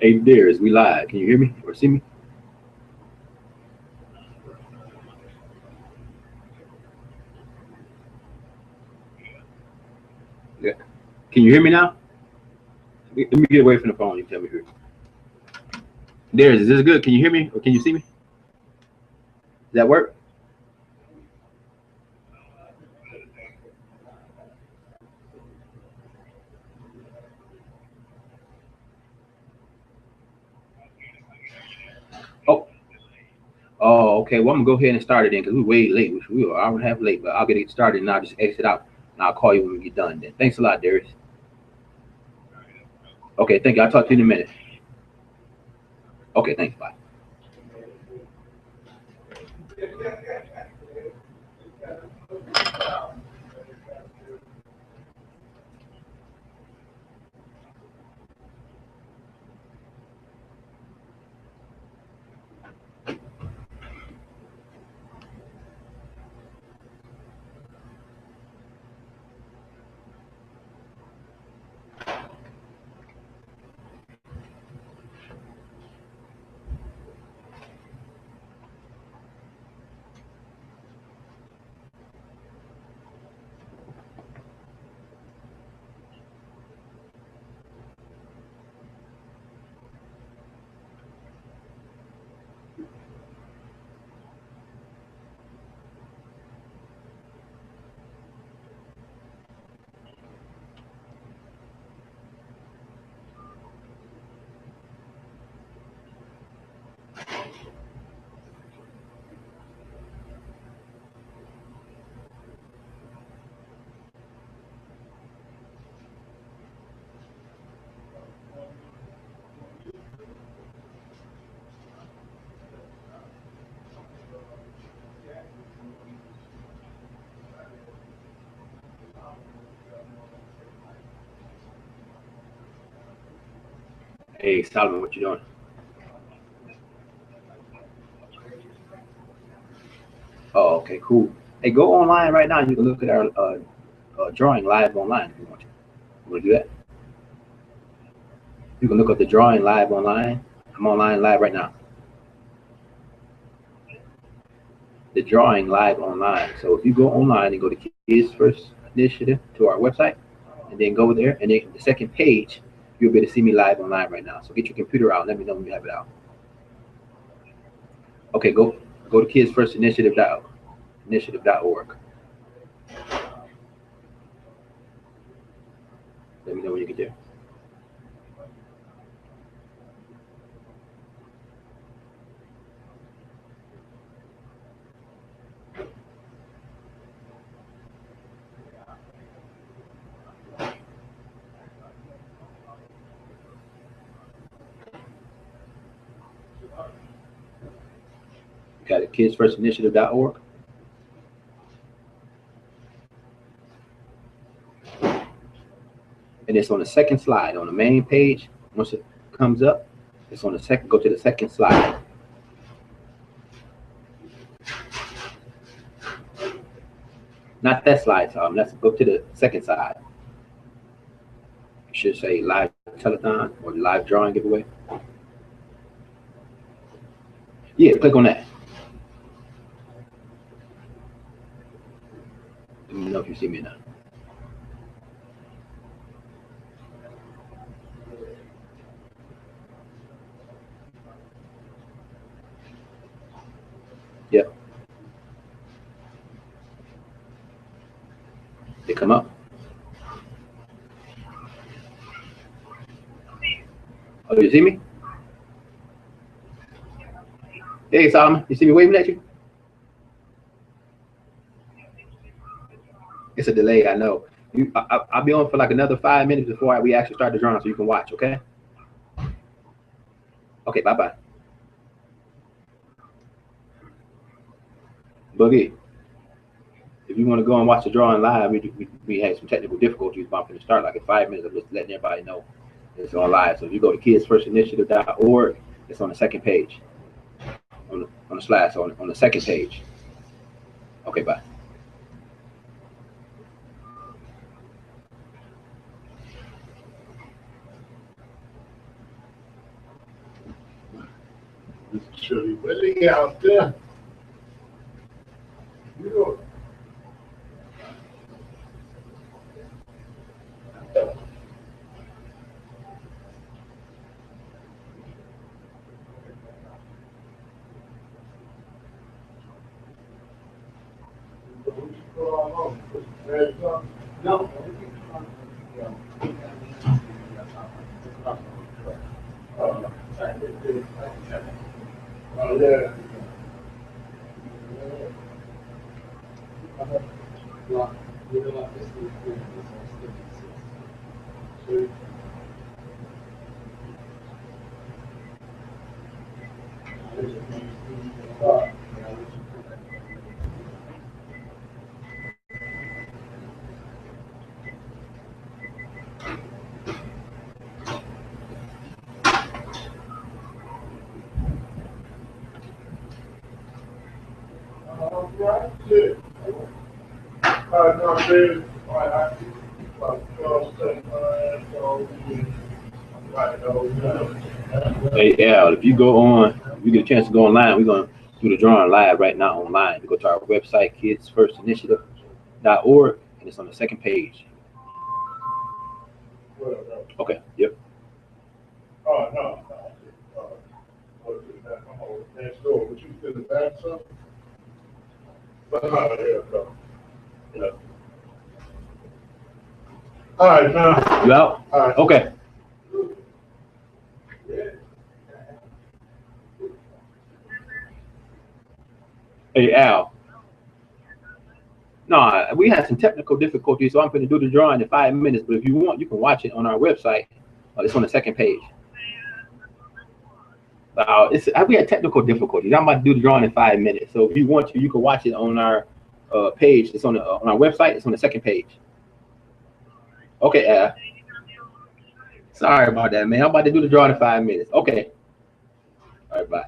Hey, Darius, we live. Can you hear me or see me? Yeah. Can you hear me now? Let me get away from the phone. You tell me here. Darius, is this good? Can you hear me or can you see me? Does that work? Oh, oh, okay. Well, I'm gonna go ahead and start it then because we're way late. We were an hour and a half late, but I'll get it started and I'll just exit out and I'll call you when we get done. Then, thanks a lot, Darius. Okay, thank you. I'll talk to you in a minute. Okay, thanks. Bye. Hey, Solomon, what you doing? Oh, okay, cool. Hey, go online right now. You can look at our drawing live online if you want to. You want to do that? You can look up the drawing live online. I'm online live right now. The drawing live online. So if you go online and go to Kids First Initiative to our website, and then go there, and then the second page, you'll be able to see me live online right now. So get your computer out. And let me know when you have it out. Okay, go to Kids First Initiative.org. Let me know when you get there. You got it. KidsFirstInitiative.org. And it's on the second slide on the main page. Once it comes up, it's on the second. Go to the second slide. Not that slide, Tom. Let's go to the second side. You should say live telethon or live drawing giveaway. Yeah, click on that. Let me know if you see me now. Yep, they come up. Oh, you see me? Hey, Solomon, you see me waving at you? It's a delay, I know. I'll be on for like another 5 minutes before we actually start the drawing, so you can watch. Okay? Okay. Bye bye. Boogie. If you want to go and watch the drawing live, we had some technical difficulties bumping the start like in 5 minutes. I'm just letting everybody know it's on live. So if you go to kidsfirstinitiative.org, it's on the second page. On the slide, so on the second page. Okay, bye. Actually, really out there. You know, No. oh yeah. Well, you know what? This is good. See, right, shit. No, dude. I keep like 12 cents, so right, Hey, Al, if you go on, if you get a chance to go online, we're going to do the drawing live right now online. You go to our website, kidsfirstinitiative.org, and it's on the second page. Okay, yep. Oh, no. Next door, but you still back some? But no, yeah, no. Yeah. All right, now. You out? All right. Okay. Hey, Al. No, we had some technical difficulties, so I'm going to do the drawing in 5 minutes. But if you want, you can watch it on our website. It's on the second page. We had technical difficulties. I'm about to do the drawing in 5 minutes. So if you want to, you can watch it on our page. It's on our website. It's on the second page. Okay, Al. Sorry about that, man. I'm about to do the drawing in 5 minutes. Okay. All right, bye.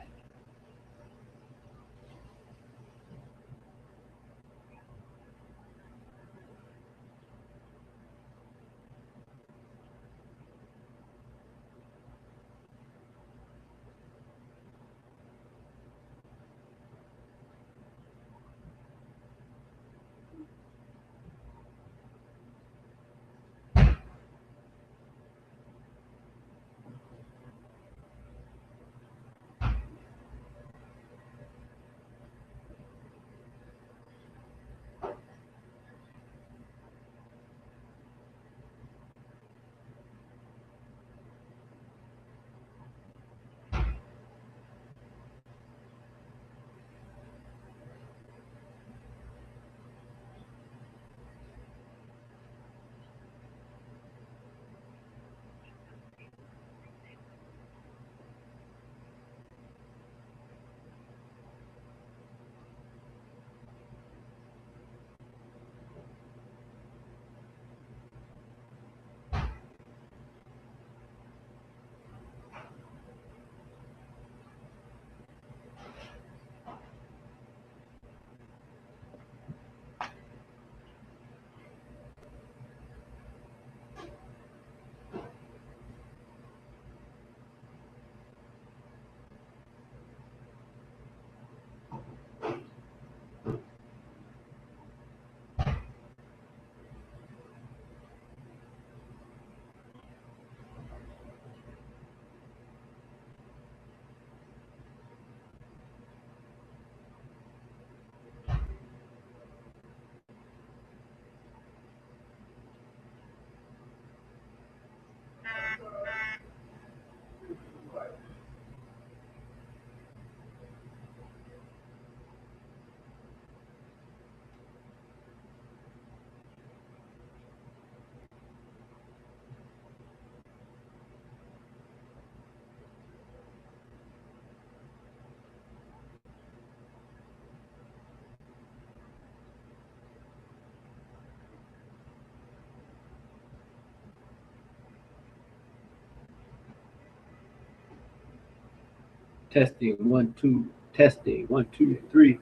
Testing, 1, 2, testing, 1, 2, 3.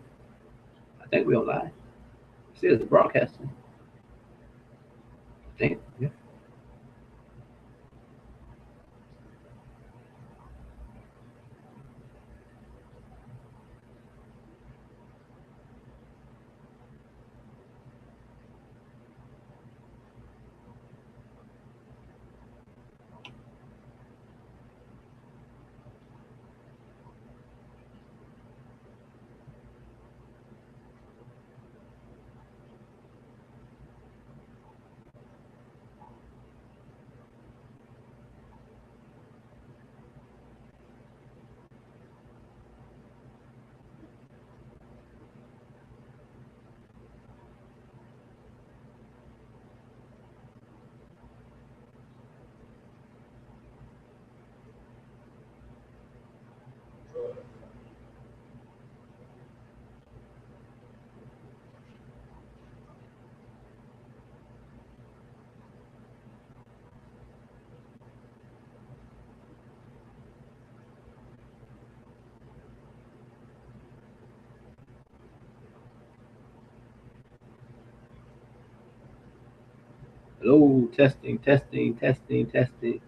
I think we're live. It says the broadcasting. Damn, yeah. Hello, testing, testing, testing, testing.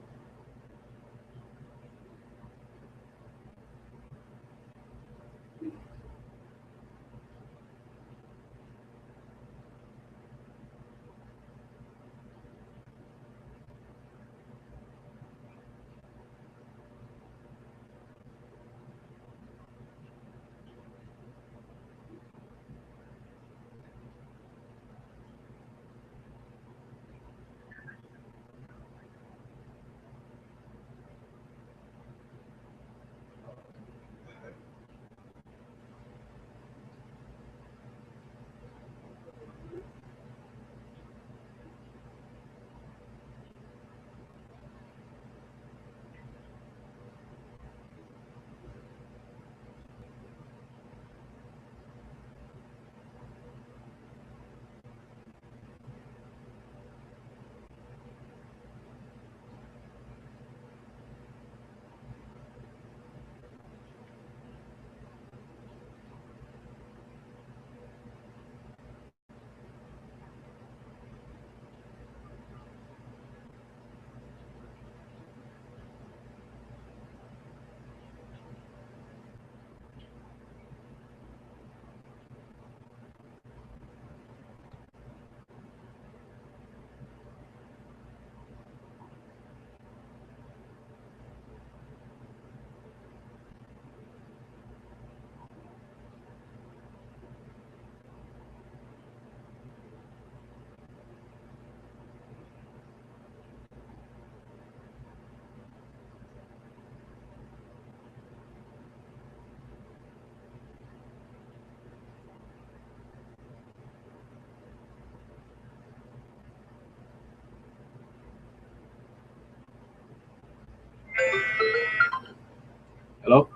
Hello,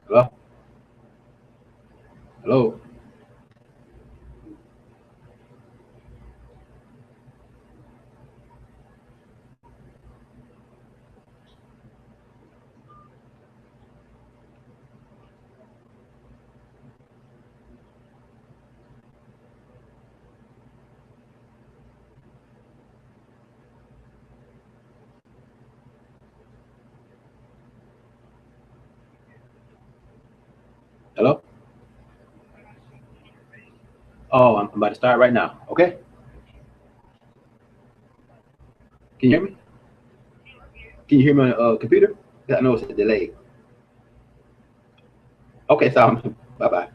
hello, hello, hello. Oh, I'm about to start right now. Okay, can you hear me? Can you hear me on the computer? 'Cause I know it's a delay. Okay, so bye bye.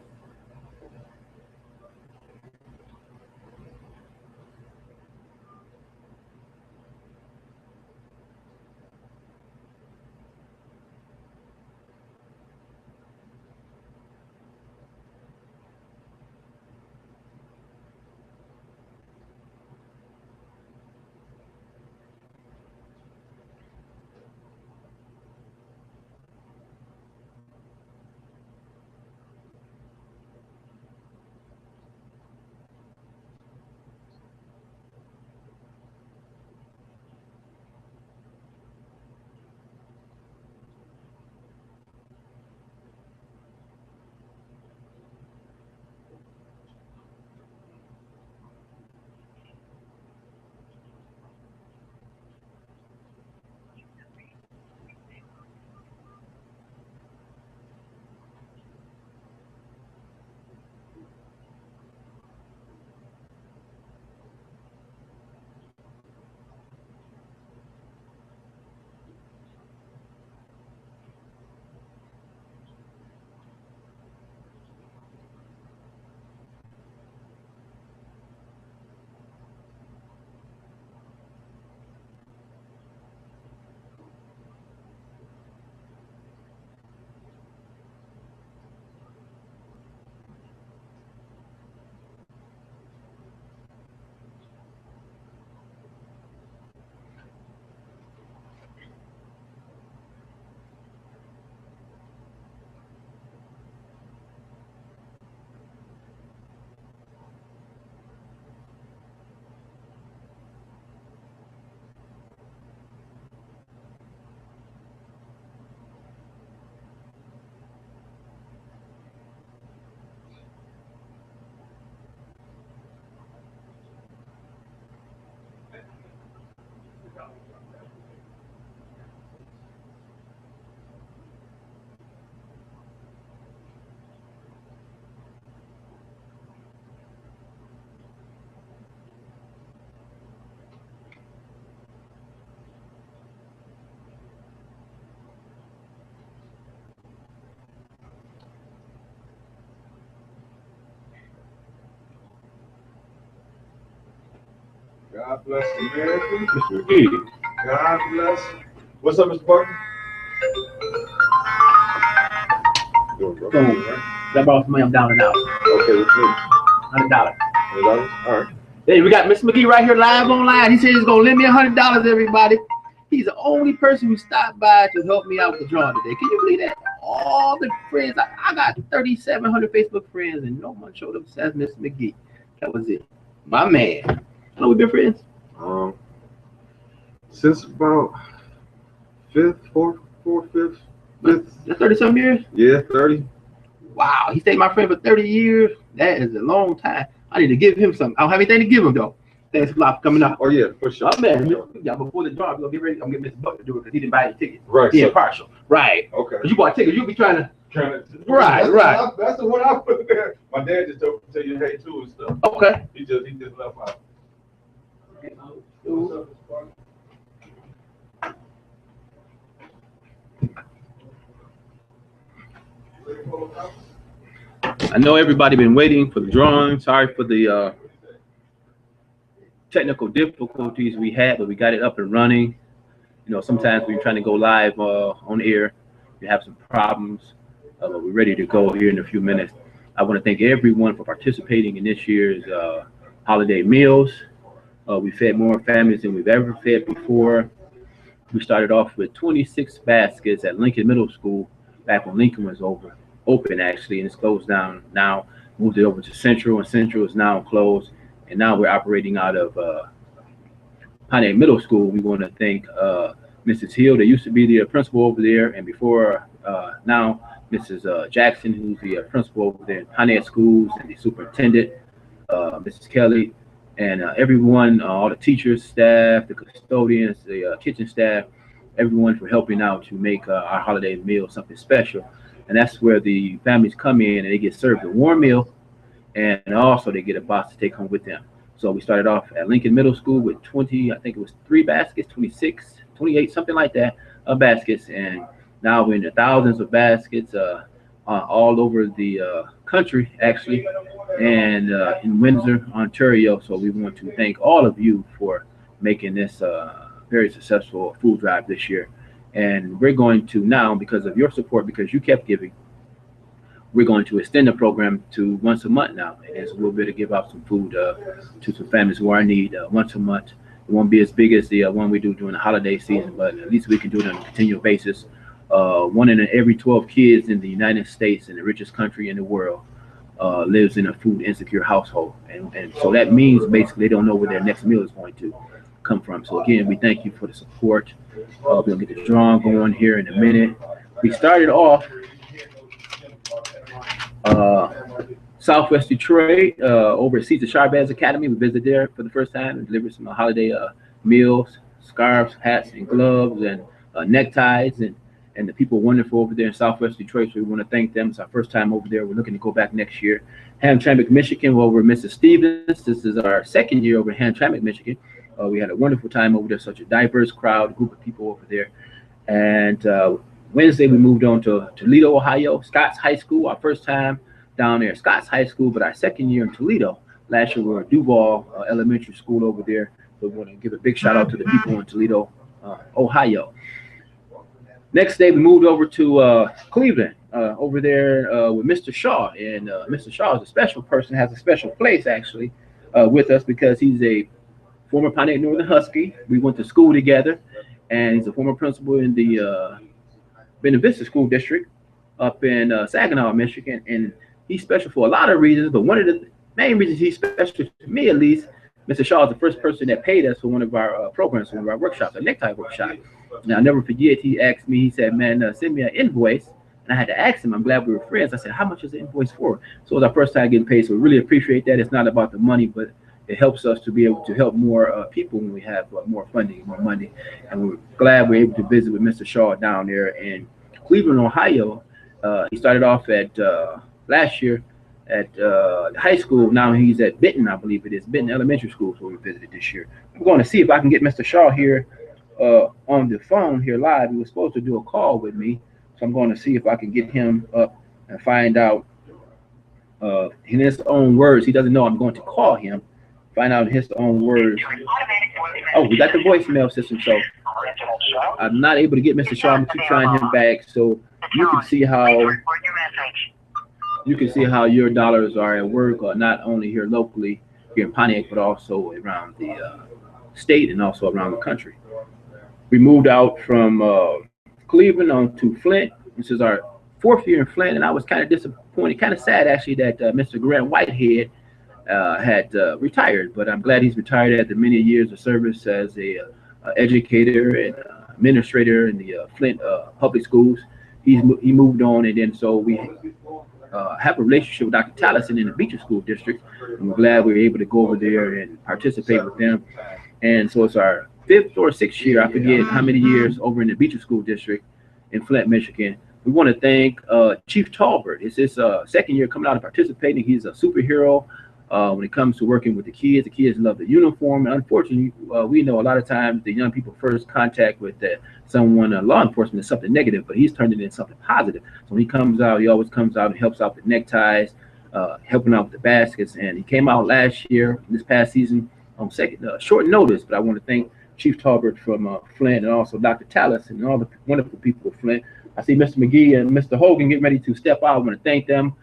God bless America. Mr. McGee. God bless. What's up, Mr. Parker? So, that brought some money. I'm down and out. Okay, what's new? $100. $100? All right. Hey, we got Mr. McGee right here live online. He said he's gonna lend me $100, everybody. He's the only person who stopped by to help me out with the drawing today. Can you believe that? All the friends, I got 3,700 Facebook friends, and no one showed up besides Mr. McGee. That was it. My man. How long we been friends? Since about fourth, fifth. That's 30-something years? Yeah, 30. Wow, he stayed my friend for 30 years. That is a long time. I need to give him something. I don't have anything to give him, though. Thanks a lot for coming out. Oh, yeah, for sure. Oh, man. Yeah, before the draw, we're going to get ready. I'm going to get Mr. Buck to do it because he didn't buy any tickets. Right. He impartial. Right. Okay. But you bought tickets. You'll be trying to. Right. Right. That's the one I put there. My dad just told me to tell you hey too and stuff. Okay. He just left out. What's up, Mr. Parker? I know everybody been waiting for the drawing. Sorry for the technical difficulties we had, but we got it up and running. You know, sometimes when you're trying to go live on air, you have some problems. But we're ready to go here in a few minutes. I want to thank everyone for participating in this year's holiday meals. We fed more families than we've ever fed before. We started off with 26 baskets at Lincoln Middle School back when Lincoln was open actually, and it's closed down now. Moved it over to Central, and Central is now closed. And now we're operating out of Pontiac Middle School. We want to thank Mrs. Hill, that used to be the principal over there, and before now Mrs. Jackson, who's the principal over there in Pontiac Schools, and the superintendent, Mrs. Kelly, and everyone, all the teachers, staff, the custodians, the kitchen staff, everyone for helping out to make our holiday meal something special. And that's where the families come in and they get served a warm meal, and also they get a box to take home with them. So we started off at Lincoln Middle School with 20, I think it was 3 baskets, 26, 28, something like that, baskets. And now we're in the thousands of baskets all over the country, actually, and in Windsor, Ontario. So we want to thank all of you for making this very successful food drive this year. And we're going to now, because of your support, because you kept giving, we're going to extend the program to once a month now. And so we'll be able to give out some food to some families who are in need once a month. It won't be as big as the one we do during the holiday season, but at least we can do it on a continual basis. 1 in every 12 kids in the United States, in the richest country in the world, lives in a food insecure household. And so that means basically they don't know where their next meal is going to come from. So again, we thank you for the support. We'll get the drawing going here in a minute. We started off Southwest Detroit over at Cesar Chavez Academy. We visited there for the first time and delivered some holiday meals, scarves, hats, and gloves, and neckties, and the people are wonderful over there in Southwest Detroit, so we want to thank them. It's our first time over there. We're looking to go back next year. Hamtramck, Michigan, we're over Mrs. Stevens. This is our second year over in Hamtramck, Michigan. We had a wonderful time over there, such a diverse crowd, group of people over there. And Wednesday, we moved on to Toledo, Ohio, Scotts High School, our first time down there at Scotts High School, but our second year in Toledo. Last year, we were at Duval Elementary School over there. So we want to give a big shout out to the people in Toledo, Ohio. Next day, we moved over to Cleveland, over there with Mr. Shaw. And Mr. Shaw is a special person, has a special place, actually, with us because he's a former Pontiac Northern Husky. We went to school together, and he's a former principal in the Bena Vista School District up in Saginaw, Michigan. And he's special for a lot of reasons, but one of the main reasons he's special, to me at least, Mr. Shaw is the first person that paid us for one of our programs, one of our workshops, a necktie workshop. Now, I'll never forget, he asked me, he said, man, send me an invoice. And I had to ask him, I'm glad we were friends. I said, how much is the invoice for? So it was our first time getting paid. So we really appreciate that. It's not about the money, but it helps us to be able to help more people when we have more funding, more money. And we're glad we're able to visit with Mr. Shaw down there in Cleveland, Ohio. He started off at last year at high school. Now he's at Benton, I believe it is, Benton Elementary School, so we visited this year. I'm going to see if I can get Mr. Shaw here on the phone here live. He was supposed to do a call with me, so I'm going to see if I can get him up and find out in his own words. He doesn't know I'm going to call him. Find out in his own words Oh, we got the voicemail system, so I'm not able to get Mr. Shaw. I'm keep trying him back, so you can see how your dollars are at work, not only here locally here in Pontiac, but also around the state and also around the country. We moved out from Cleveland on to Flint. This is our 4th year in Flint, and I was kind of disappointed, kind of sad actually, that Mr. Grant Whitehead had retired. But I'm glad he's retired after many years of service as a educator and administrator in the Flint public schools. He moved on, and then so we have a relationship with Dr. Tallison in the Beecher School District, and we're glad we were able to go over there and participate with them. And so it's our 5th or 6th year, I forget how many years, over in the Beecher School District in Flint, Michigan. We want to thank Chief Talbert. It's his 2nd year coming out and participating. He's a superhero when it comes to working with the kids. The kids love the uniform. And unfortunately, we know a lot of times the young people first contact with someone, law enforcement, is something negative, but he's turned it into something positive. So when he comes out, he always comes out and helps out with neckties, helping out with the baskets. And he came out last year, this past season, on short notice. But I want to thank Chief Talbert from Flint, and also Dr. Tallis and all the wonderful people of Flint. I see Mr. McGee and Mr. Hogan getting ready to step out. I want to thank them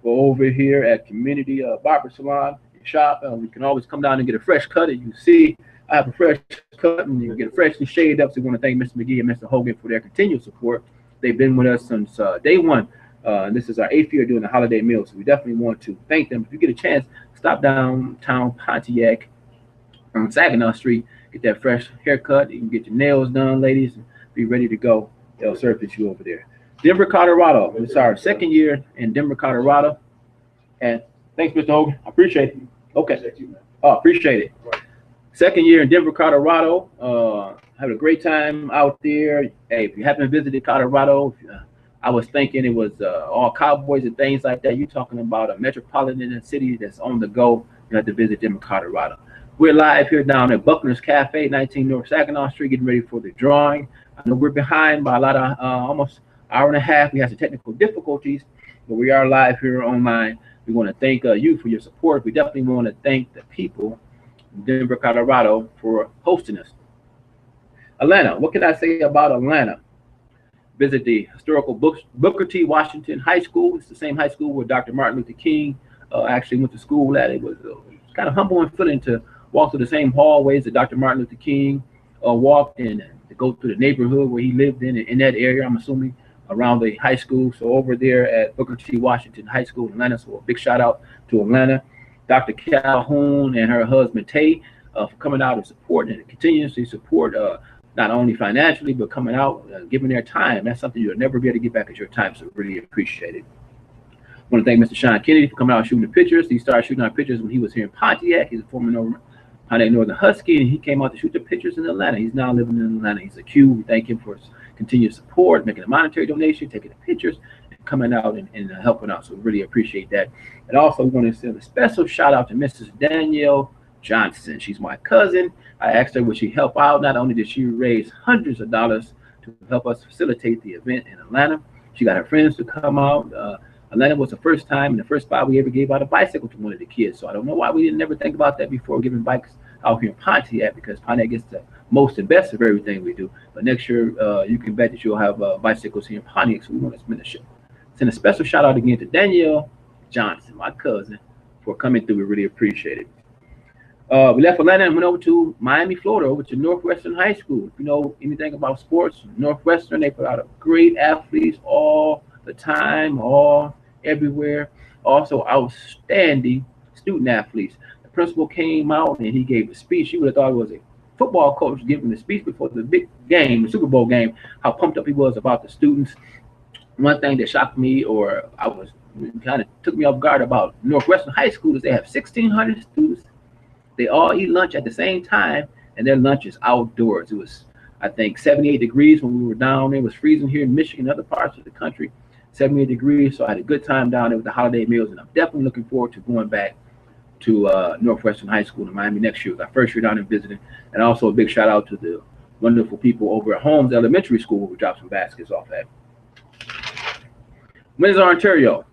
for over here at Community Barber Salon Shop. We can always come down and get a fresh cut. And you see, I have a fresh cut, and you can get freshly shaved up. So we want to thank Mr. McGee and Mr. Hogan for their continued support. They've been with us since day one. And this is our 8th year doing the holiday meal. So we definitely want to thank them. If you get a chance, stop downtown Pontiac on Saginaw Street, get that fresh haircut. You can get your nails done, ladies, and be ready to go. They'll service you over there. Denver, Colorado. It's our 2nd year in Denver, Colorado. And thanks, Mr. Hogan. I appreciate it. Okay. Oh, appreciate it. 2nd year in Denver, Colorado. Had a great time out there. Hey, if you haven't visited Colorado, I was thinking it was all cowboys and things like that. You're talking about a metropolitan city that's on the go. You have to visit Denver, Colorado. We're live here down at Buckner's Cafe, 19 North Saginaw Street, getting ready for the drawing. I know we're behind by a lot of almost hour and a half. We had some technical difficulties, but we are live here online. We want to thank you for your support. We definitely want to thank the people in Denver, Colorado for hosting us. Atlanta, what can I say about Atlanta? Visit the historical Booker T. Washington High School. It's the same high school where Dr. Martin Luther King actually went to school at. It was kind of humble and fitting to walk through the same hallways that Dr. Martin Luther King walked in, to go through the neighborhood where he lived in that area, I'm assuming, around the high school. So over there at Booker T. Washington High School in Atlanta, so a big shout out to Atlanta. Dr. Calhoun and her husband Tay for coming out and supporting and continuously support, not only financially, but coming out, giving their time. That's something you'll never be able to get back at your time, so really appreciate it. I want to thank Mr. Sean Kennedy for coming out and shooting the pictures. He started shooting our pictures when he was here in Pontiac. He's a former Pontiac Northern Husky, and he came out to shoot the pictures in Atlanta. He's now living in Atlanta. He's a Q. We thank him for his continued support, making a monetary donation, taking the pictures, and coming out and helping out. So we really appreciate that. And also, we want to send a special shout out to Mrs. Danielle Johnson. She's my cousin. I asked her would she help out. Not only did she raise hundreds of dollars to help us facilitate the event in Atlanta, she got her friends to come out. Atlanta was the first time and the first spot we ever gave out a bicycle to one of the kids. So I don't know why we didn't ever think about that before giving bikes out here in Pontiac, because Pontiac gets the most and best of everything we do. But next year, you can bet that you'll have bicycles here in Pontiac. So we want to send a special shout out again to Danielle Johnson, my cousin, for coming through. We really appreciate it. We left Atlanta and went over to Miami, Florida, over to Northwestern High School. If you know anything about sports, Northwestern, they put out great athletes all the time, everywhere. Also outstanding student athletes. The principal came out and he gave a speech. You would have thought it was a football coach giving the speech before the big game, the Super Bowl game, how pumped up he was about the students. One thing that shocked me, or I was kind of took me off guard about Northwestern High School, is they have 1,600 students. They all eat lunch at the same time, and their lunch is outdoors. It was, I think, 78 degrees when we were down there. It was freezing here in Michigan and other parts of the country. 78 degrees, so I had a good time down there with the holiday meals, and I'm definitely looking forward to going back to Northwestern High School in Miami next year. It was our first year down there visiting, and also a big shout out to the wonderful people over at Holmes Elementary School where we dropped some baskets off at. Windsor, Ontario.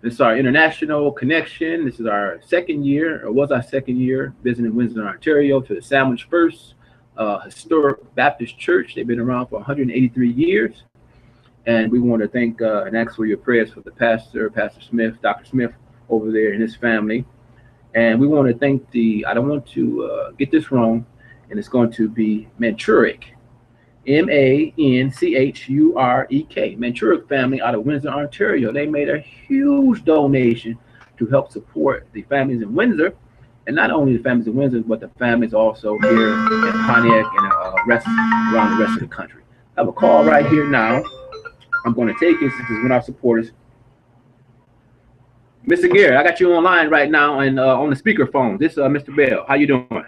This is our international connection. This is our second year, or was our second year, visiting Windsor, Ontario, to the Sandwich First historic Baptist church. They've been around for 183 years. And we want to thank and ask for your prayers for the pastor, Pastor Smith, Dr. Smith over there and his family. And we want to thank I don't want to get this wrong, and it's going to be Manchurek, Manchurek, Manchurek family out of Windsor, Ontario. They made a huge donation to help support the families in Windsor, and not only the families in Windsor, but the families also here in Pontiac and around the rest of the country. I have a call right here now. I'm going to take it since it's one of our supporters. Mr. Garrett, I got you online right now and on the speakerphone. This is Mr. Bell. How you doing? Hey,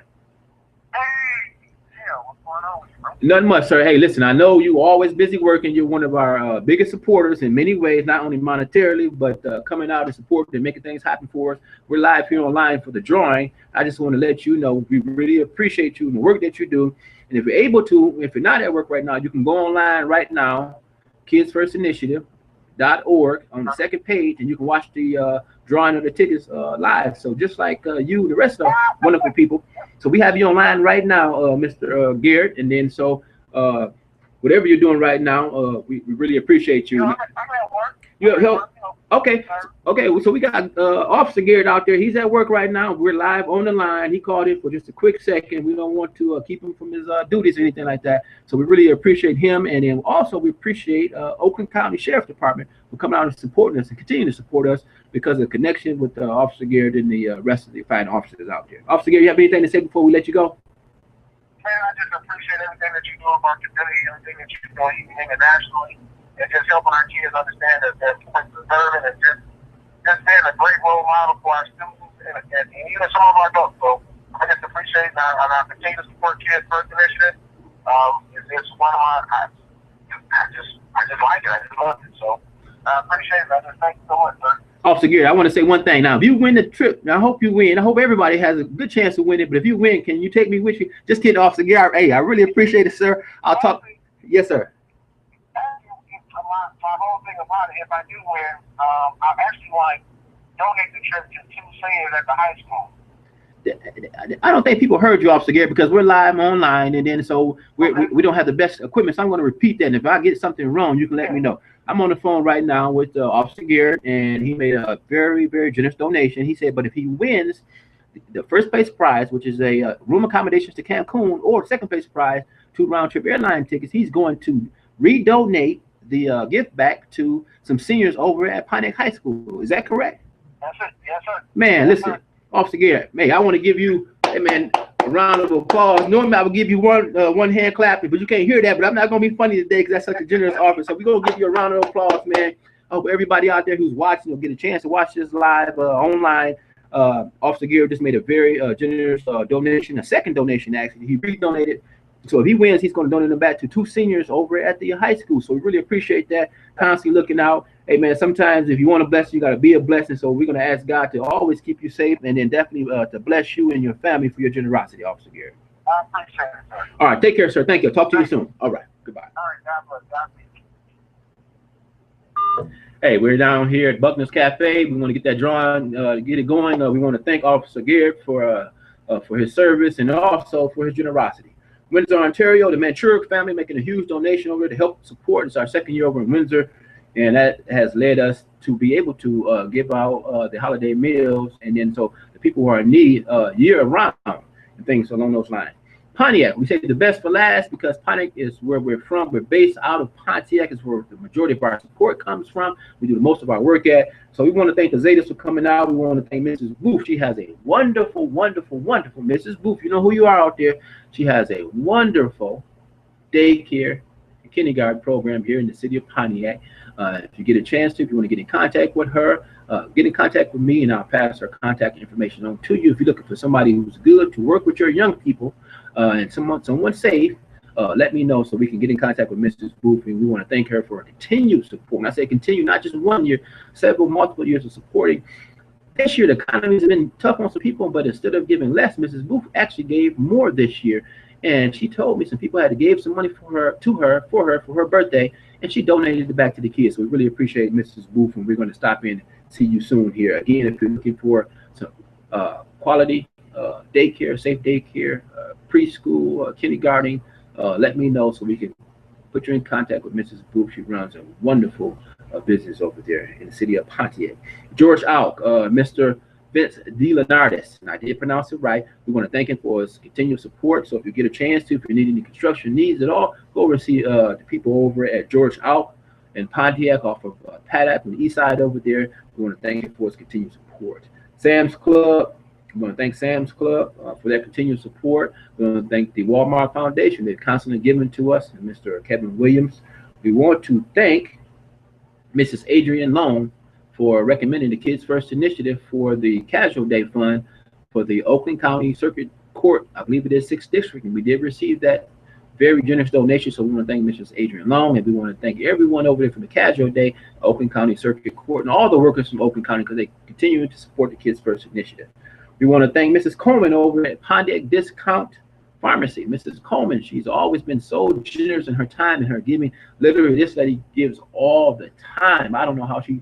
yeah, what's going on with you, bro? Nothing much, sir. Hey, listen, I know you're always busy working. You're one of our biggest supporters in many ways, not only monetarily, but coming out and supporting and making things happen for us. We're live here online for the drawing. I just want to let you know we really appreciate you and the work that you do. And if you're able to, if you're not at work right now, you can go online right now, kidsfirstinitiative.org on the second page, and you can watch the drawing of the tickets live. So just like you and the rest of wonderful people. So we have you online right now, Mr. Garrett. And then so whatever you're doing right now, we really appreciate you. I'm at work. Okay. So we got Officer Garrett out there. He's at work right now. We're live on the line. He called in for just a quick second. We don't want to keep him from his duties or anything like that. So we really appreciate him. And then also we appreciate Oakland County Sheriff Department for coming out and supporting us and continue to support us because of the connection with Officer Garrett and the rest of the fine officers out there. Officer Garrett, you have anything to say before we let you go? Man, I just appreciate everything that you do about the community, everything that you're doing internationally. And just helping our kids understand that points deserving and just being a great role model for our students and even some of our adults. So I just appreciate and I continue to support Kids First Initiative. It's one of my, I just like it. I just love it. So I appreciate it. I just thank you so much, sir. Officer Garrett, I want to say one thing. Now, if you win the trip, I hope you win. I hope everybody has a good chance to win it. But if you win, can you take me with you? Just kidding, Officer Garrett. Hey, I really appreciate it, sir. I'll talk. Yes, sir. My whole thing about it, if I do win, I actually like donate the trip to 2 seniors at the high school. I don't think people heard you, Officer Garrett, because we're live online, and then so we don't have the best equipment. So I'm going to repeat that. And if I get something wrong, you can let me know. I'm on the phone right now with Officer Garrett, and he made a very, very generous donation. He said, but if he wins the first place prize, which is a room accommodations to Cancun, or second place prize, 2 round-trip airline tickets, he's going to redonate the gift back to some seniors over at Pontiac High School. Is that correct? Yes, sir. Yes, sir. Man, yes, listen, sir. Officer Garrett, man, I want to give you, hey, man, a round of applause. Normally, I would give you one hand clapping, but you can't hear that. But I'm not going to be funny today because that's such a generous offer. So we're going to give you a round of applause, man. I hope everybody out there who's watching will get a chance to watch this live online. Officer Garrett just made a very generous donation, a second donation, actually. He redonated. So if he wins, he's going to donate them back to 2 seniors over at the high school. So we really appreciate that. Constantly looking out. Hey, man, sometimes if you want to bless, you got to be a blessing. So we're going to ask God to always keep you safe and then definitely to bless you and your family for your generosity, Officer Garrett. I appreciate it, sir. All right. Take care, sir. Thank you. Talk to you soon. All right. Goodbye. All right. God bless. God bless. Hey, we're down here at Buckner's Cafe. We want to get that drawing, get it going. We want to thank Officer Garrett for his service and also for his generosity. Windsor, Ontario, the Manchurek family making a huge donation over to help support. It's our second year over in Windsor, and that has led us to be able to give out the holiday meals, and then so the people who are in need year round and things along those lines. Pontiac, we say the best for last because Pontiac is where we're from. We're based out of Pontiac. It's where the majority of our support comes from. We do most of our work at. So we want to thank the Zetas for coming out. We want to thank Mrs. Booth. She has a wonderful, wonderful, wonderful Mrs. Booth. You know who you are out there. She has a wonderful daycare and kindergarten program here in the city of Pontiac. If you get a chance to, if you want to get in contact with her, get in contact with me and I'll pass her contact information on to you. If you're looking for somebody who's good to work with your young people and someone safe, let me know so we can get in contact with Mrs. Booth. And we want to thank her for her continued support. And I say continue, not just 1 year, multiple years of supporting. This year, the economy has been tough on some people, but instead of giving less, Mrs. Booth actually gave more this year. And she told me some people had to give some money for her birthday, and she donated it back to the kids. So we really appreciate Mrs. Booth, and we're going to stop in and see you soon here. Again, if you're looking for some quality daycare, safe daycare, preschool, kindergarten, let me know so we can put you in contact with Mrs. Booth. She runs a wonderful business over there in the city of Pontiac. George Alk, Mr. Vince DeLeonardis, and I did pronounce it right. We want to thank him for his continued support. So if you get a chance to, if you need any construction needs at all, go over and see the people over at George Alk in Pontiac off of Paddock on the east side over there. We want to thank him for his continued support. Sam's Club, we want to thank Sam's Club for their continued support. We want to thank the Walmart Foundation. They've constantly given to us, and Mr. Kevin Williams. We want to thank Mrs. Adrienne Long for recommending the Kids First initiative for the Casual Day Fund for the Oakland County Circuit Court. I believe it is 6th District, and we did receive that very generous donation. So we want to thank Mrs. Adrienne Long, and we want to thank everyone over there from the Casual Day, Oakland County Circuit Court, and all the workers from Oakland County because they continue to support the Kids First initiative. We want to thank Mrs. Coleman over at Pontiac Discount Pharmacy. Mrs. Coleman, she's always been so generous in her time and her giving. Literally, this lady gives all the time. I don't know how she's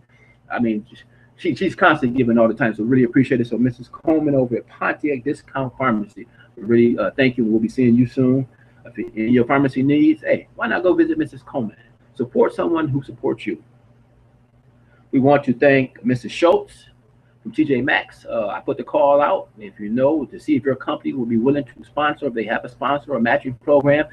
constantly giving all the time, so really appreciate it. So Mrs. Coleman over at Pontiac Discount Pharmacy, really thank you. We'll be seeing you soon. If in your pharmacy needs, hey, why not go visit Mrs. Coleman? Support someone who supports you. We want to thank Mrs. Schultz from TJ Maxx. I put the call out, if you know, to see if your company will be willing to sponsor, if they have a sponsor or matching program.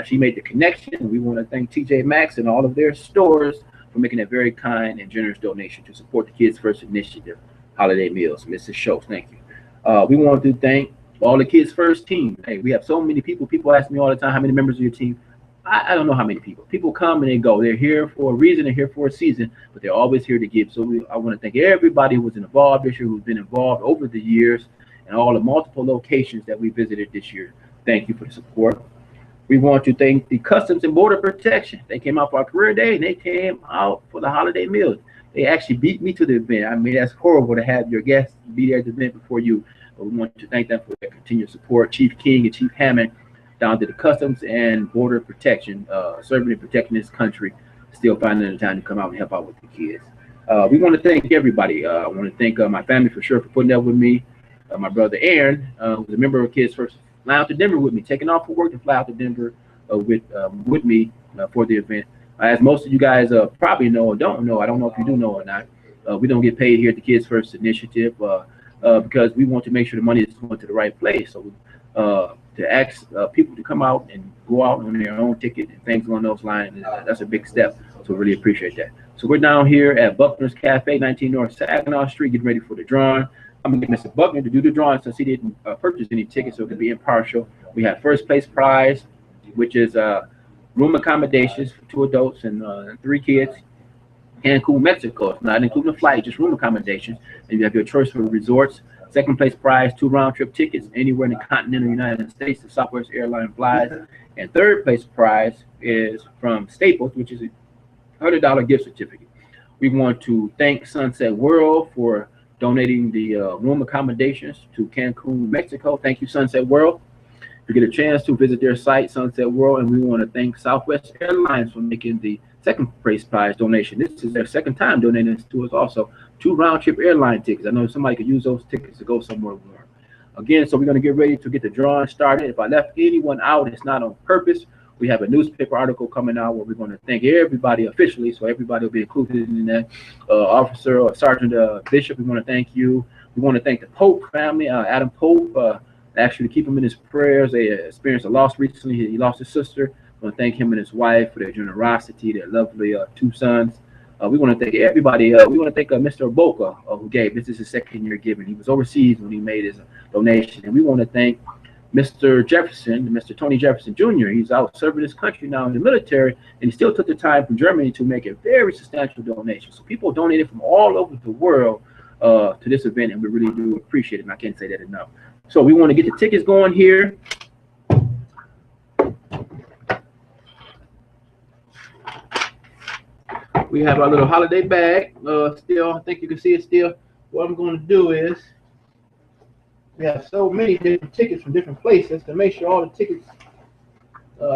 She made the connection. We want to thank TJ Maxx and all of their stores for making a very kind and generous donation to support the Kids First Initiative holiday meals. Mrs. Schultz, thank you. We want to thank all the Kids First team. Hey, we have so many people. People ask me all the time, how many members of your team? I don't know how many people. People come and they go. They're here for a reason. They're here for a season, but they're always here to give. So I want to thank everybody who was involved this year, who's been involved over the years, and all the multiple locations that we visited this year. Thank you for the support. We want to thank the Customs and Border Protection. They came out for our career day, and they came out for the holiday meals. They actually beat me to the event. I mean, that's horrible to have your guests be there at the event before you. But we want to thank them for their continued support. Chief King and Chief Hammond down to the Customs and Border Protection, serving and protecting this country, still finding the time to come out and help out with the kids. We want to thank everybody. I want to thank my family for sure for putting up with me. My brother Aaron, who's a member of Kids First, fly out to Denver with me, taking off for work to fly out to Denver with me for the event. As most of you guys probably know or don't know, I don't know if you do know or not, we don't get paid here at the Kids First Initiative because we want to make sure the money is going to the right place. So to ask people to come out and go out on their own ticket and things along those lines, that's a big step. So really appreciate that. So we're down here at Buckner's Cafe, 19 North Saginaw Street, getting ready for the drawing. I'm going to get Mr. Buckner to do the drawing since he didn't purchase any tickets, so it can be impartial. We have first place prize, which is room accommodations for 2 adults and 3 kids. Cancun, Mexico. It's not including the flight, just room accommodations. And you have your choice for resorts. Second place prize, 2 round-trip tickets anywhere in the continental United States that Southwest Airlines flies. And third place prize is from Staples, which is a $100 gift certificate. We want to thank Sunset World for donating the room accommodations to Cancun, Mexico. Thank you, Sunset World. If you get a chance to visit their site, Sunset World, and we want to thank Southwest Airlines for making the second place prize donation. This is their second time donating this to us also. 2 round-trip airline tickets. I know somebody could use those tickets to go somewhere warm. Again, so we're going to get ready to get the drawing started. If I left anyone out, it's not on purpose. We have a newspaper article coming out where we're going to thank everybody officially, so everybody will be included in that. Officer or Sergeant Bishop, we want to thank you. We want to thank the Pope family, Adam Pope, actually keep him in his prayers. They experienced a loss recently. He lost his sister. We want to thank him and his wife for their generosity, their lovely 2 sons. We want to thank everybody. We want to thank Mr. Boca, who gave. This is his 2nd year giving. He was overseas when he made his donation. And we want to thank Mr. Jefferson, Mr. Tony Jefferson Jr. He's out serving his country now in the military, and he still took the time from Germany to make a very substantial donation. So people donated from all over the world to this event, and we really do appreciate it, and I can't say that enough. So we want to get the tickets going here. We have our little holiday bag. Still, I think you can see it still. What I'm going to do is, we have so many different tickets from different places to make sure all the tickets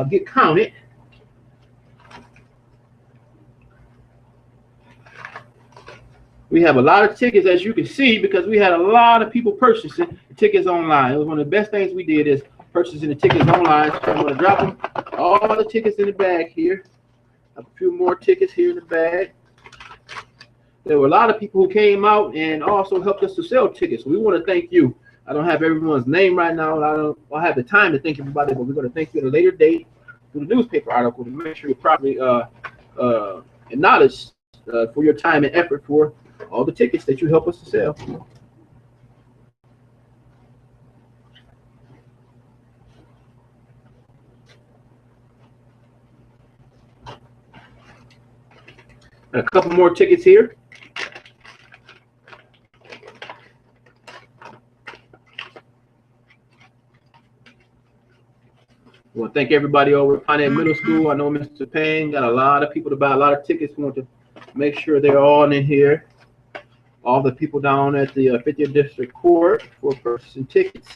get counted. We have a lot of tickets, as you can see, because we had a lot of people purchasing tickets online. It was one of the best things we did is purchasing the tickets online. So I'm going to drop them, all the tickets in the bag here. A few more tickets here in the bag. There were a lot of people who came out and also helped us to sell tickets. So we want to thank you. I don't have everyone's name right now. I don't have the time to thank everybody, but we're going to thank you at a later date through the newspaper article to make sure you're properly acknowledged for your time and effort for all the tickets that you help us to sell. And a couple more tickets here. I want to thank everybody over at Pontiac Middle School. I know Mr. Payne got a lot of people to buy a lot of tickets. We want to make sure they're all in here. All the people down at the 50th District Court for purchasing tickets.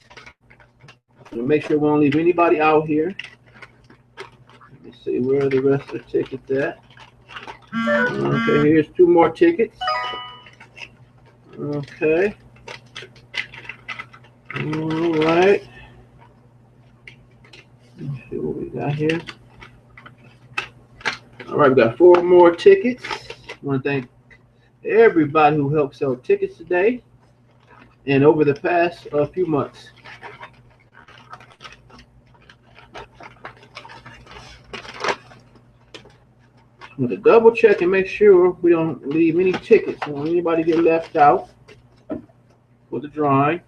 So make sure we don't leave anybody out here. Let me see where the rest of the tickets at. Okay, here's 2 more tickets. Okay. All right. Let's see what we got here. All right, we got 4 more tickets. I want to thank everybody who helped sell tickets today and over the past few months. I want to double check and make sure we don't leave any tickets. Don't want anybody get left out for the drawing.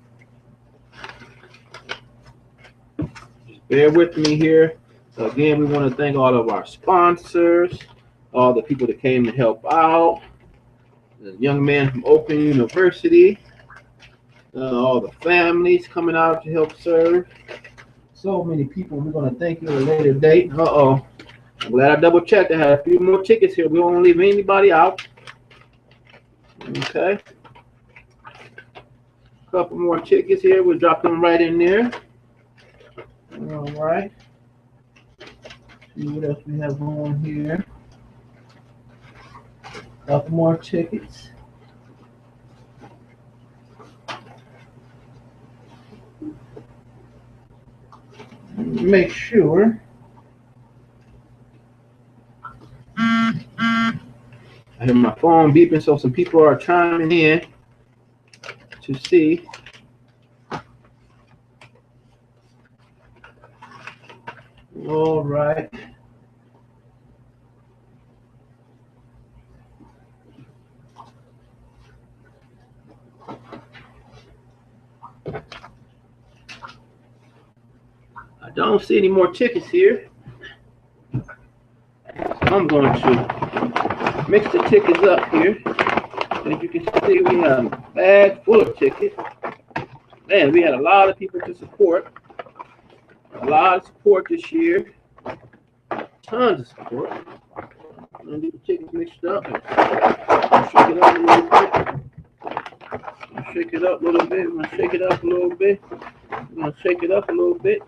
Just bear with me here. So again, we want to thank all of our sponsors, all the people that came to help out, the young man from Open University, all the families coming out to help serve. So many people. We're going to thank you at a later date. Uh-oh. I'm glad I double checked. I had a few more tickets here. We don't leave anybody out. Okay. A couple more tickets here. We'll drop them right in there. All right. See what else we have on here. A couple more tickets. Make sure. I hear my phone beeping, so some people are chiming in to see. All right. I don't see any more tickets here. I'm going to mix the tickets up here. As you can see, we have a bag full of tickets. Man, we had a lot of people to support. A lot of support this year. Tons of support. I'm going to get the tickets mixed up. Shake it up a little bit. Shake it up a little bit. We're going to shake it up a little bit. We're going to shake it up a little bit.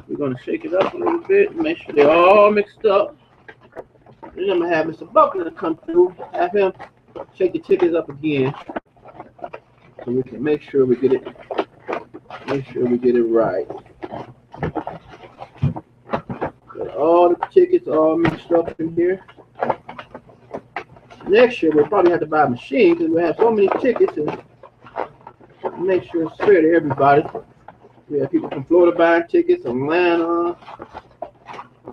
We're going to shake it up a little bit. Make sure they're all mixed up. Then I'm going to have Mr. Buckner come through. Have him shake the tickets up again. So we can make sure we get it. Make sure we get it right. Got all the tickets all mixed up in here. Next year we'll probably have to buy a machine because we have so many tickets and make sure it's fair to everybody. We have people from Florida buying tickets, Atlanta,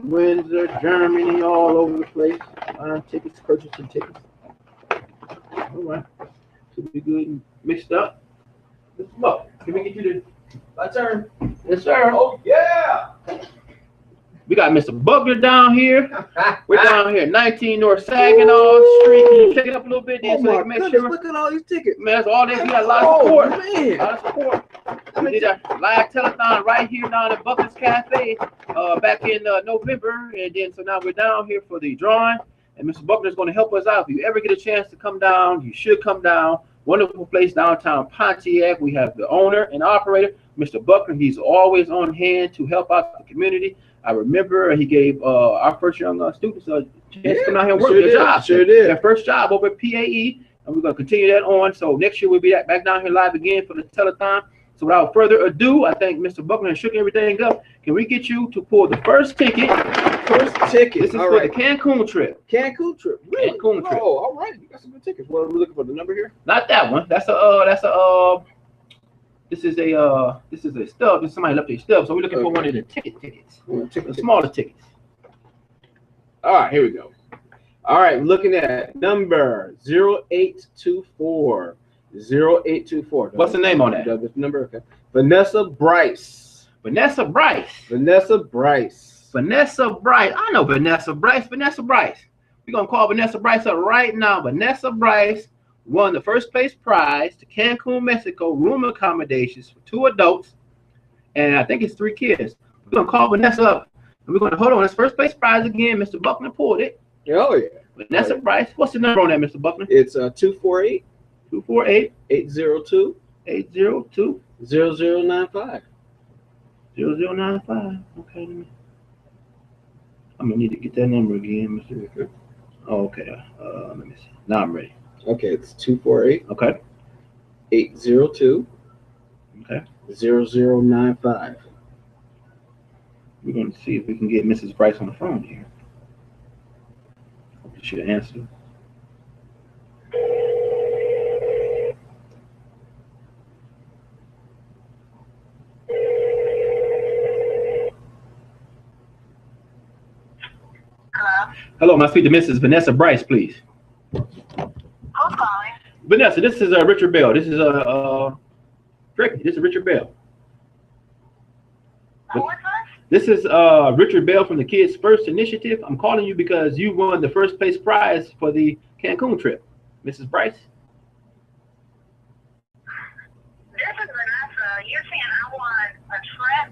Windsor, Germany, all over the place. Buying tickets, purchasing tickets. All right. Should be good and mixed up. Mr. Buck, can we get you to my turn? Yes, sir. Oh, yeah. We got Mr. Buckner down here. We're down here, 19 North Saginaw Street. Can you check it up a little bit then so you can make sure? Look at all these tickets. Man, that's all this. We got a lot of support. Man. A lot of support. We did a live telethon right here down at Buckner's Cafe back in November. And then so now we're down here for the drawing. And Mr. Buckner is going to help us out. If you ever get a chance to come down, you should come down. Wonderful place downtown Pontiac. We have the owner and operator, Mr. Buckner. He's always on hand to help out the community. I remember he gave our first young students a chance to come out here and work their job. Sure did. Their first job over at PAE. and we're going to continue that on. So next year we'll be back down here live again for the telethon. So without further ado, I think Mr. Buckner has shook everything up. Can we get you to pull the first ticket? First ticket. This is for the Cancun trip. Cancun trip. Really? Cancun trip. Oh, all right. You got some good tickets. What are we looking for? The number here? Not that one. This is a stub. This somebody left a stub. So we're looking for one of the tickets. The smaller tickets. All right, here we go. All right, looking at number 0824. 0824. What's the name on that? This number, okay. Vanessa Bryce. Vanessa Bryce. Vanessa Bryce. Vanessa Bryce. I know Vanessa Bryce. Vanessa Bryce. We're going to call Vanessa Bryce up right now. Vanessa Bryce won the first place prize to Cancun, Mexico, room accommodations for 2 adults, and I think it's 3 kids. We're going to call Vanessa up, and we're going to hold on. This first place prize again. Mr. Buckner pulled it. Oh, yeah. Vanessa Bryce. What's the number on that, Mr. Buckner? It's 248 248 802 802 0095. 0095. Okay. I'm going to need to get that number again, Mr. Oh, okay. Let me see. Now I'm ready. Okay, it's 248 Okay. 802 Okay. 0095. We're going to see if we can get Mrs. Bryce on the phone here. Hope she should answer. Hello, my speak to Mrs. Vanessa Bryce, please. Who's calling? Vanessa, this is Richard Bell. This is Ricky. This is Richard Bell. Who is this? This is Richard Bell from the Kids First Initiative. I'm calling you because you won the first place prize for the Cancun trip. Mrs. Bryce? This is Vanessa. You're saying I won a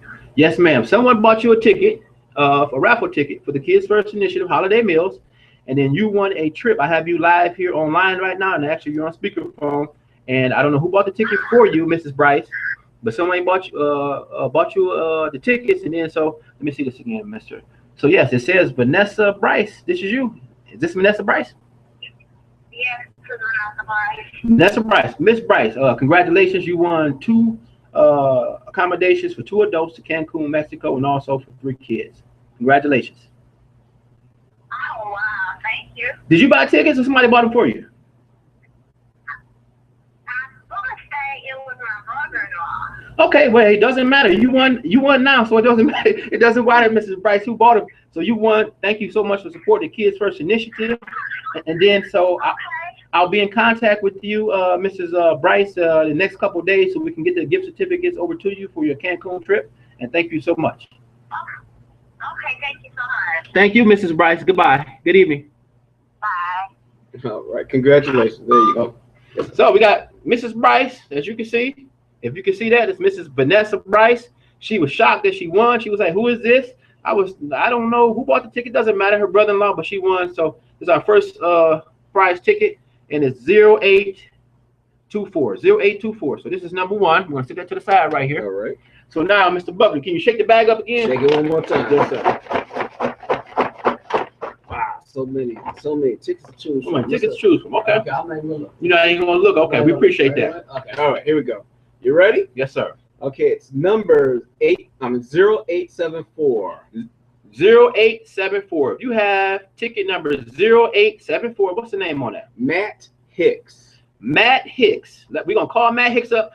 trip? Yes, ma'am. Someone bought you a ticket, a raffle ticket for the Kids First Initiative Holiday Meals, and then you won a trip. I have you live here online right now, and actually you're on speakerphone. And I don't know who bought the ticket for you, Mrs. Bryce, but someone bought you the tickets. And then so let me see this again, Mister. So yes, it says Vanessa Bryce. This is you. Is this Vanessa Bryce? Yes, this is Vanessa Bryce. Vanessa Bryce. Miss Bryce, congratulations. You won 2 accommodations for 2 adults to Cancun, Mexico, and also for 3 kids. Congratulations. Oh, wow. Thank you. Did you buy tickets or somebody bought them for you? I'm going to say it was my brother-in-law. Okay, well, it doesn't matter. You won now, so it doesn't matter. It doesn't matter, Mrs. Bryce, who bought them. So you won. Thank you so much for supporting the Kids First Initiative. And then so I'll be in contact with you, Mrs. Bryce, the next couple of days so we can get the gift certificates over to you for your Cancun trip. And thank you so much. Okay, thank you so much. Thank you, Mrs. Bryce. Goodbye. Good evening. Bye. All right, congratulations. There you go. So we got Mrs. Bryce, as you can see. If you can see that, it's Mrs. Vanessa Bryce. She was shocked that she won. She was like, who is this? I don't know who bought the ticket. Doesn't matter. Her brother-in-law, but she won. So this is our first prize ticket, and it's 0824. 0824. So this is number 1. We're going to stick that to the side right here. All right. So now, Mr. Buckner, can you shake the bag up again? Shake it one more time. Yes, sir. Wow, so many tickets to choose So from. many tickets to choose from. Okay. Okay, I'm not even gonna look. You know, I ain't going to look. Okay, we appreciate that. Okay, all right, here we go. You ready? Yes, sir. Okay, it's number 0874. 0874. If you have ticket number 0874, what's the name on that? Matt Hicks. Matt Hicks. We're going to call Matt Hicks up.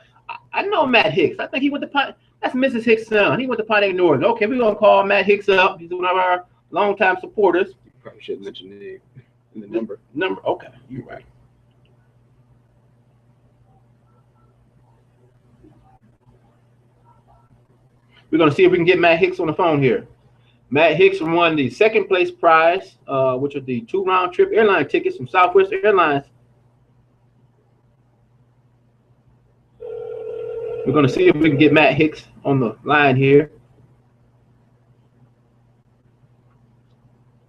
I know Matt Hicks. I think he went to that's Mrs. Hicks' son. He went to Pontiac North. Okay, we're going to call Matt Hicks up. He's one of our longtime supporters. You probably should mention the name and the number. Okay, you're right. We're going to see if we can get Matt Hicks on the phone here. Matt Hicks won the second place prize, which are the 2 round-trip airline tickets from Southwest Airlines. We're going to see if we can get Matt Hicks on the line here.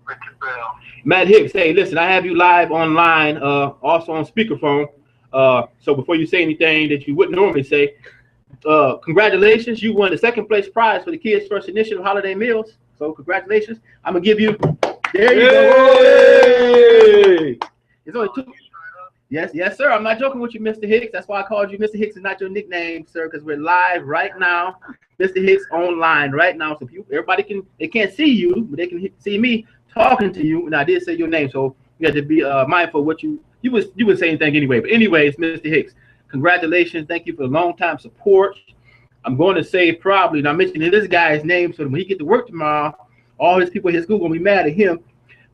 Richard Bell. Matt Hicks, hey, listen, I have you live online, also on speakerphone. So before you say anything that you wouldn't normally say, congratulations, you won the second place prize for the Kids First Initiative Holiday Meals. So congratulations. I'm going to give you, there you go. It's only Yes, sir. I'm not joking with you, Mr. Hicks. That's why I called you Mr. Hicks. Is not your nickname, sir, because we're live right now. Mr. Hicks online right now. So everybody they can't see you, but they can see me talking to you. And I did say your name, so you have to be mindful of what you would say anything anyway. But anyways, Mr. Hicks, congratulations. Thank you for the long time support. I'm going to say probably, and I'm mentioning this guy's name, so when he get to work tomorrow, all his people at his school gonna be mad at him.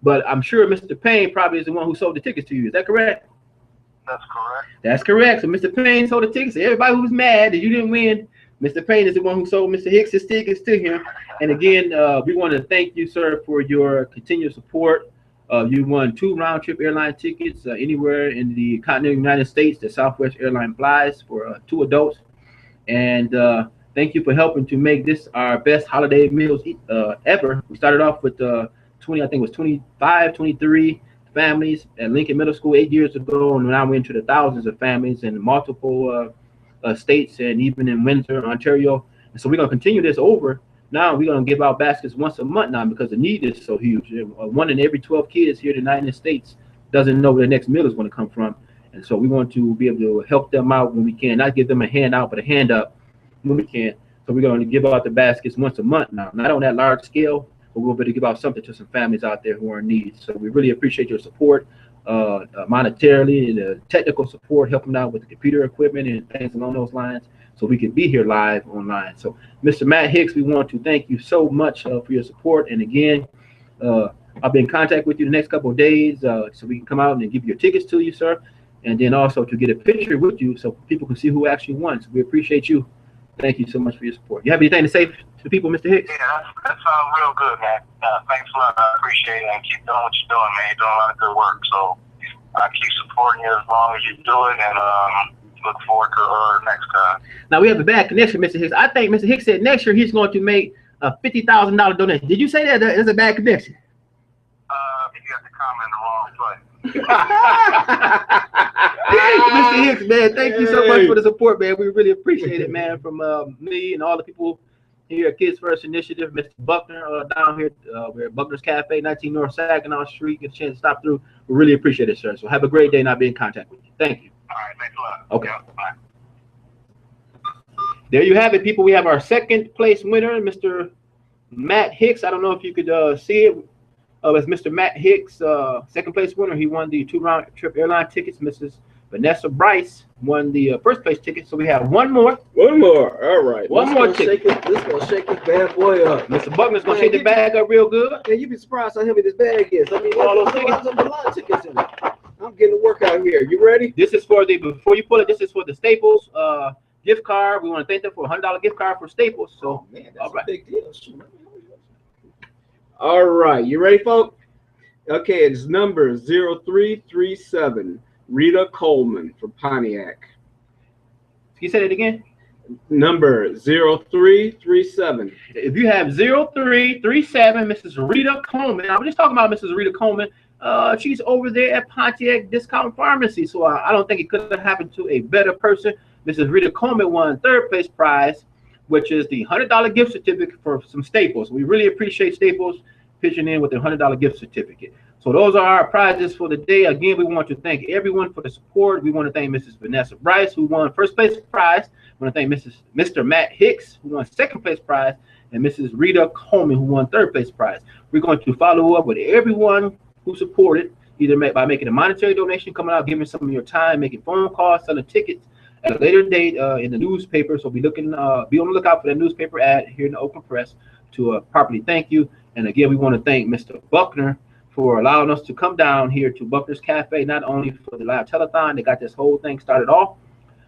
But I'm sure Mr. Payne probably is the one who sold the tickets to you. Is that correct? That's correct. That's correct. So Mr. Payne sold the tickets. Everybody who's mad that you didn't win, Mr. Payne is the one who sold Mr. Hicks' tickets to him. And again, we want to thank you, sir, for your continued support. You won 2 round-trip airline tickets anywhere in the continental United States that Southwest Airlines flies for 2 adults. And thank you for helping to make this our best holiday meals ever. We started off with 20, I think it was 25, 23 families at Lincoln Middle School 8 years ago, and now we're into the thousands of families in multiple states and even in Windsor, Ontario. And so we're going to continue this over. Now we're going to give out baskets once a month now because the need is so huge. 1 in every 12 kids here in the United States doesn't know where the next meal is going to come from. And so we want to be able to help them out when we can, not give them a handout, but a hand up when we can. So we're going to give out the baskets once a month now, not on that large scale, but we'll be able to give out something to some families out there who are in need. So we really appreciate your support monetarily, the technical support, helping out with the computer equipment and things along those lines so we can be here live online. So Mr. Matt Hicks, we want to thank you so much for your support. And again, I'll be in contact with you the next couple of days so we can come out and give your tickets to you, sir. And then also to get a picture with you so people can see who actually won. So we appreciate you. Thank you so much for your support. You have anything to say to people, Mr. Hicks? Yeah, that sounds real good, man. Thanks a lot. I appreciate it. And keep doing what you're doing, man. You're doing a lot of good work. So I keep supporting you as long as you do it, and look forward to next time. Now, we have a bad connection, Mr. Hicks. I think Mr. Hicks said next year he's going to make a $50,000 donation. Did you say that? There's a bad connection. I think you have to comment in the wrong place. Mr. Hicks, man, thank you so much for the support, man. We really appreciate it, man, from me and all the people here at Kids First Initiative, Mr. Buckner down here. We're at Buckner's Cafe, 19 North Saginaw Street. Get a chance to stop through. We really appreciate it, sir. So have a great day, and I'll be in contact with you. Thank you. All right, thanks a lot. Okay. Yeah, bye. There you have it, people. We have our second place winner, Mr. Matt Hicks. I don't know if you could see it. As Mr. Matt Hicks, second place winner. He won the 2 round trip airline tickets. Mrs. Vanessa Bryce won the first place ticket. So we have one more. One more. All right. One more ticket. This is gonna shake this bad boy up. Mr. Buckner's gonna shake the bag up real good. Man, you'd be surprised how heavy this bag is. I mean, All those there's a lot of tickets in it. I'm getting to work out here. You ready? This is for the, before you pull it, this is for the Staples gift card. We want to thank them for a $100 gift card for Staples. So, Man, that's all right. a big deal. Shoot. All right. You ready, folks? Okay, it's number 0337. Rita Coleman from Pontiac. Can you say that again? Number 0337. If you have 0337, Mrs. Rita Coleman. I was just talking about Mrs. Rita Coleman. She's over there at Pontiac Discount Pharmacy. So I don't think it could have happened to a better person. Mrs. Rita Coleman won third place prize, which is the $100 gift certificate for some Staples. We really appreciate Staples pitching in with the $100 gift certificate. So those are our prizes for the day. Again, we want to thank everyone for the support. We want to thank Mrs. Vanessa Bryce, who won first place prize. We want to thank Mr. Matt Hicks, who won second place prize, and Mrs. Rita Coleman, who won third place prize. We're going to follow up with everyone who supported, either by making a monetary donation, coming out, giving some of your time, making phone calls, selling tickets at a later date in the newspaper. So be on the lookout for that newspaper ad here in the Open Press to properly thank you. And again, we want to thank Mr. Buckner for allowing us to come down here to Buckner's Cafe, not only for the live telethon that got this whole thing started off,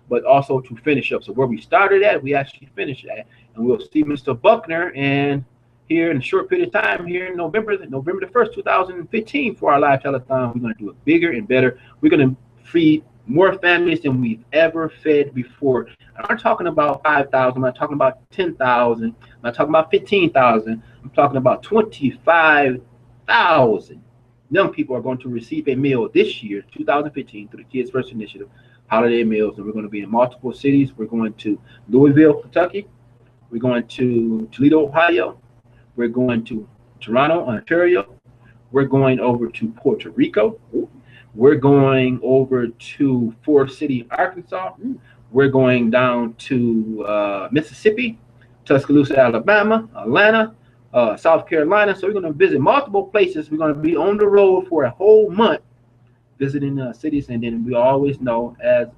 but also to finish up. So where we started at, we actually finished at. And we'll see Mr. Buckner and here in a short period of time here in November the 1st, 2015 for our live telethon. We're going to do it bigger and better. We're going to feed more families than we've ever fed before. I'm not talking about 5,000. I'm not talking about 10,000. I'm not talking about 15,000. I'm talking about 25,000 young people are going to receive a meal this year, 2015, through the Kids First Initiative holiday meals. And we're going to be in multiple cities. We're going to Louisville, Kentucky. We're going to Toledo, Ohio. We're going to Toronto, Ontario. We're going over to Puerto Rico. We're going over to Forest City, Arkansas. We're going down to Mississippi, Tuscaloosa, Alabama, Atlanta, South Carolina. So we're going to visit multiple places. We're going to be on the road for a whole month visiting cities. And then we always know, as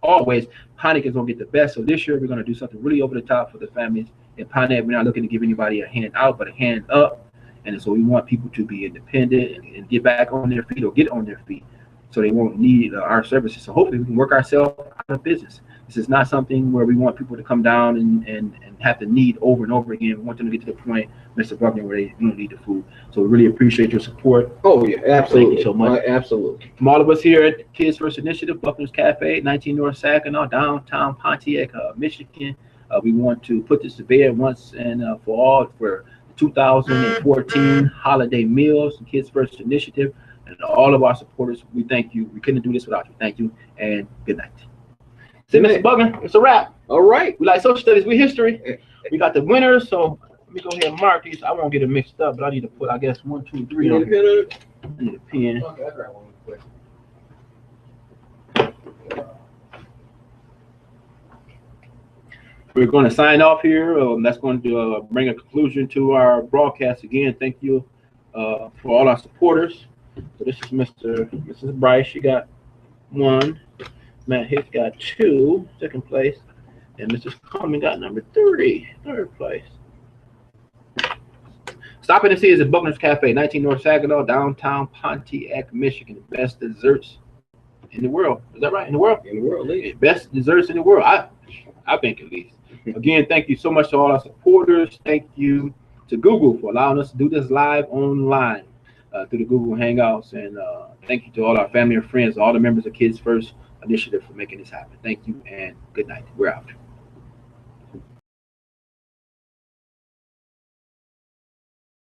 always, Pontiac is going to get the best. So this year we're going to do something really over the top for the families in Pontiac. We're not looking to give anybody a hand out, but a hand up. And so we want people to be independent and get back on their feet, or get on their feet, so they won't need our services. So hopefully we can work ourselves out of business. This is not something where we want people to come down and have to need over and over again. We want them to get to the point, Mr. Buckner, where they don't need the food. So we really appreciate your support. Oh, yeah, absolutely. Thank you so much. Absolutely. From all of us here at Kids First Initiative, Buckner's Cafe, 19 North Saginaw, downtown Pontiac, Michigan. We want to put this to bed once and for all for 2014 holiday meals, Kids First Initiative, and all of our supporters. We thank you. We couldn't do this without you. Thank you, and good night. See, Mr. Buckner, it's a wrap. All right. We like social studies, we history. We got the winners, so let me go ahead and mark these. I won't get it mixed up, but I need to put, I guess, 1, 2, 3 on here. I need a pen. We're going to sign off here. That's going to bring a conclusion to our broadcast. Again, thank you for all our supporters. So this is Mrs. Bryce. She got 1. Matt Hicks got 2, second place. And Mrs. Coleman got number 3, third place. Stop in and see us at Buckner's Cafe, 19 North Saginaw, downtown Pontiac, Michigan. The best desserts in the world. Is that right? In the world? In the world, best desserts in the world. I think, at least. Again, thank you so much to all our supporters. Thank you to Google for allowing us to do this live online through the Google Hangouts. And thank you to all our family and friends, all the members of Kids First Initiative for making this happen. Thank you and good night. We're out.